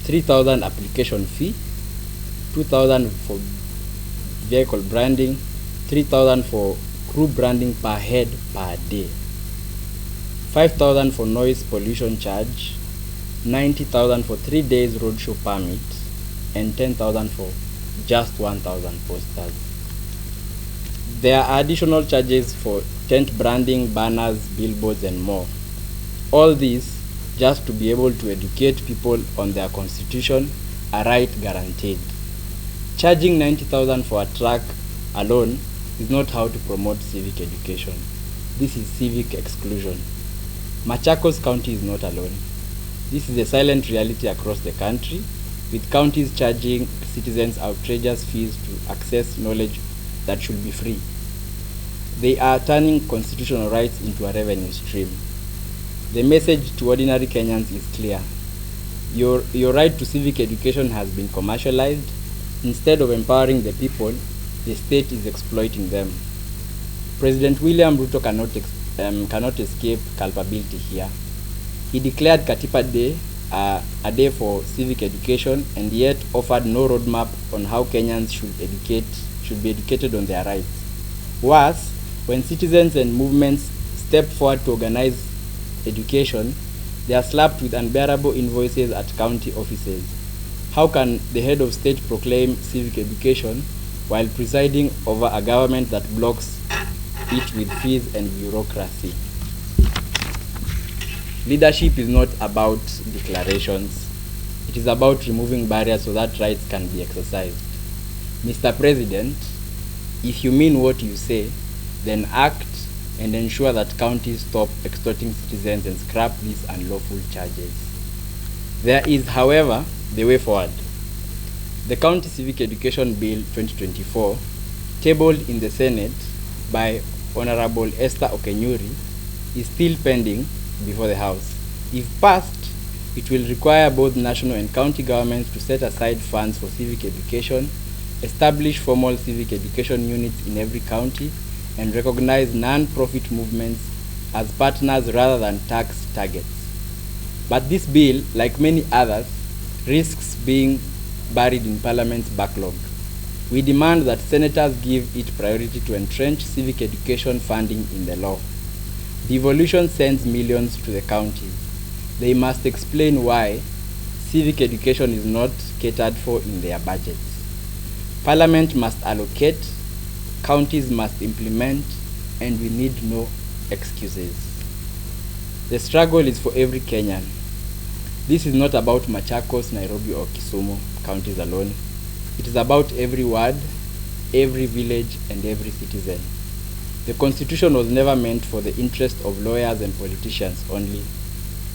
3,000 application fee, 2,000 for vehicle branding, 3,000 for crew branding per head per day, 5,000 for noise pollution charge, 90,000 for 3 days roadshow permit, and 10,000 for just 1,000 posters. There are additional charges for tent branding, banners, billboards, and more. All these just to be able to educate people on their constitution, a right guaranteed. Charging 90,000 for a track alone is not how to promote civic education. This is civic exclusion. Machakos County is not alone. This is a silent reality across the country, with counties charging citizens outrageous fees to access knowledge that should be free. They are turning constitutional rights into a revenue stream. The message to ordinary Kenyans is clear. Your right to civic education has been commercialized. Instead of empowering the people, the state is exploiting them. President William Ruto cannot escape culpability here. He declared Katiba Day a day for civic education, and yet offered no roadmap on how Kenyans should be educated on their rights. Worse, when citizens and movements step forward to organize education, they are slapped with unbearable invoices at county offices. How can the head of state proclaim civic education while presiding over a government that blocks it with fees and bureaucracy? Leadership is not about declarations. It is about removing barriers so that rights can be exercised. Mr. President, if you mean what you say, then act and ensure that counties stop extorting citizens and scrap these unlawful charges. There is, however, the way forward. The County Civic Education Bill 2024, tabled in the Senate by Honorable Esther Okenyuri, is still pending before the House. If passed, it will require both national and county governments to set aside funds for civic education, establish formal civic education units in every county, and recognize non-profit movements as partners rather than tax targets. But this bill, like many others, risks being buried in Parliament's backlog. We demand that senators give it priority to entrench civic education funding in the law. Devolution sends millions to the counties. They must explain why civic education is not catered for in their budgets. Parliament must allocate, counties must implement, and we need no excuses. The struggle is for every Kenyan. This is not about Machakos, Nairobi, or Kisumu counties alone. It is about every ward, every village, and every citizen. The Constitution was never meant for the interest of lawyers and politicians only.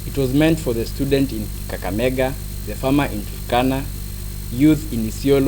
It was meant for the student in Kakamega, the farmer in Turkana, youth in Isiolo,